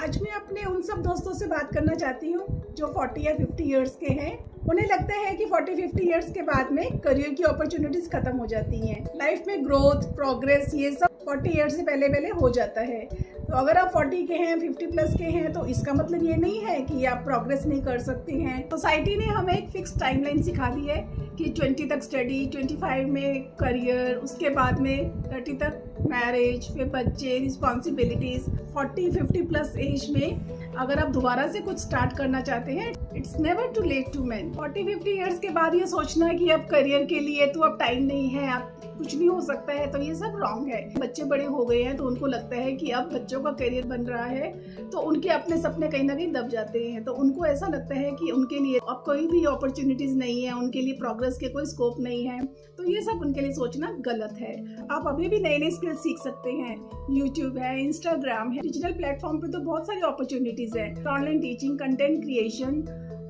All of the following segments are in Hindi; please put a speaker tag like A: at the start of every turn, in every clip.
A: आज मैं अपने उन सब दोस्तों से बात करना चाहती हूँ जो 40 या 50 इयर्स के हैं। उन्हें लगता है कि 40-50 इयर्स के बाद में करियर की अपॉर्चुनिटीज खत्म हो जाती हैं। लाइफ में ग्रोथ, प्रोग्रेस ये सब 40 इयर्स से पहले हो जाता है। तो अगर आप 40 के हैं, 50 प्लस के हैं, तो इसका मतलब ये नहीं है कि आप प्रोग्रेस नहीं कर सकते हैं। सोसाइटी ने हमें एक फिक्स टाइमलाइन सिखा दी है कि 20 तक स्टडी, 25 में करियर, उसके बाद में 30 तक मैरिज, फिर बच्चे, रिस्पॉन्सिबिलिटीज। 40-50 प्लस एज में अगर आप दोबारा से कुछ स्टार्ट करना चाहते हैं, it's never too late to man. 40-50 years के बाद ये सोचना कि अब करियर के लिए तो अब टाइम नहीं है, अब कुछ नहीं हो सकता है, तो ये सब रॉन्ग है। बच्चे बड़े हो गए हैं तो उनको लगता है कि अब बच्चों का करियर बन रहा है, तो उनके अपने सपने कहीं ना कहीं दब जाते हैं। तो उनको ऐसा लगता है कि उनके लिए अब कोई भी अपॉर्चुनिटीज नहीं है, उनके लिए प्रोग्रेस के कोई स्कोप नहीं है। तो ये सब उनके लिए सोचना गलत है। आप अभी भी नए नए स्किल्स सीख सकते हैं। यूट्यूब है, इंस्टाग्राम है, डिजिटल प्लेटफॉर्म पे तो बहुत सारी अपॉर्चुनिटीज है। Online teaching, content creation,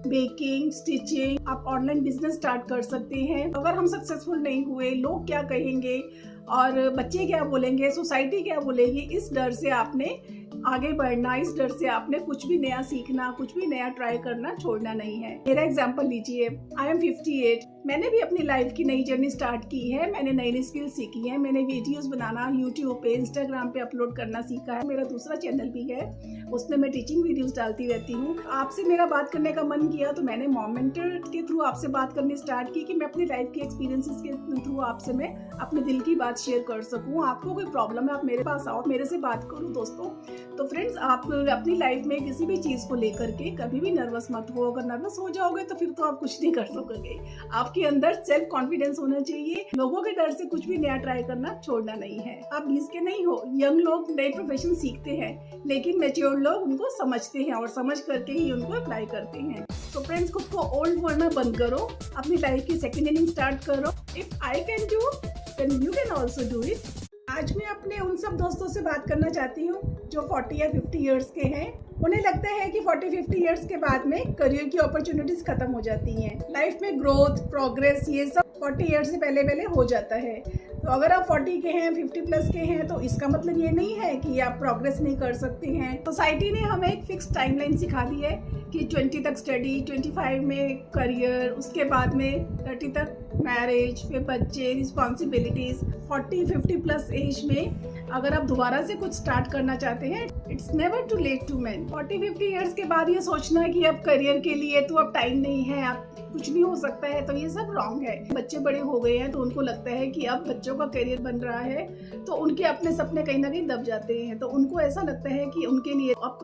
A: baking, stitching, आप ऑनलाइन बिजनेस स्टार्ट कर सकते हैं। अगर हम सक्सेसफुल नहीं हुए, लोग क्या कहेंगे और बच्चे क्या बोलेंगे, सोसाइटी क्या बोलेगी, इस डर से आपने आगे बढ़ना, इस डर से आपने कुछ भी नया सीखना, कुछ भी नया ट्राई करना छोड़ना नहीं है। मेरा एग्जांपल लीजिए, आई एम 58। मैंने भी अपनी लाइफ की नई जर्नी स्टार्ट की है। मैंने नई नई स्किल सीखी है। मैंने वीडियोस बनाना यूट्यूब पे, इंस्टाग्राम पे अपलोड करना सीखा है। मेरा दूसरा चैनल भी है, उसमें मैं टीचिंग वीडियोस डालती रहती हूँ। आपसे मेरा बात करने का मन किया तो मैंने मॉम मेंटर के थ्रू आपसे बात करनी स्टार्ट की कि मैं अपनी लाइफ की एक्सपीरियंसेस के थ्रू आपसे मैं अपने दिल की बात शेयर कर सकूँ। आपको कोई प्रॉब्लम है, आप मेरे पास आओ, मेरे से बात करो दोस्तों। तो फ्रेंड्स, आप अपनी लाइफ में किसी भी चीज को लेकर के कभी भी नर्वस मत हो। अगर नर्वस हो जाओगे तो फिर तो आप कुछ नहीं कर सकोगे। आपके अंदर सेल्फ कॉन्फिडेंस होना चाहिए। लोगों के डर से कुछ भी नया ट्राई करना छोड़ना नहीं है। आप 20 के नहीं हो। यंग लोग नए प्रोफेशन सीखते हैं, लेकिन मैच्योर लोग उनको समझते हैं और समझ करके ही उनको अप्लाई करते हैं। तो फ्रेंड्स, खुद को ओल्ड बोलना बंद करो, अपनी लाइफ की सेकेंड इनिंग स्टार्ट करो। If I can do then you can also do it. आज मैं अपने उन सब दोस्तों से बात करना चाहती हूँ जो 40 या 50 इयर्स के हैं। उन्हें लगता है कि 40-50 इयर्स के बाद में करियर की अपॉर्चुनिटीज खत्म हो जाती हैं। लाइफ में ग्रोथ, प्रोग्रेस ये सब 40 इयर्स से पहले हो जाता है। तो अगर आप 40 के हैं, 50 प्लस के हैं, तो इसका मतलब ये नहीं है कि आप प्रोग्रेस नहीं कर सकते हैं। सोसाइटी ने हमें एक फिक्स टाइमलाइन सिखा दी है कि 20 तक स्टडी, 25 में करियर, उसके बाद में 30 तक मैरिज, फिर बच्चे, रिस्पॉन्सिबिलिटीज। 40-50 प्लस एज में अगर आप दोबारा से कुछ स्टार्ट करना चाहते हैं, it's never too late to man. 40-50 years के बाद ये सोचना कि अब करियर के लिए तो अब टाइम नहीं है, अब कुछ नहीं हो सकता है, तो ये सब रॉन्ग है। बच्चे बड़े हो गए हैं तो उनको लगता है कि अब बच्चों का करियर बन रहा है, तो उनके अपने सपने कहीं ना कहीं दब जाते हैं। तो उनको ऐसा लगता है कि उनके लिए अब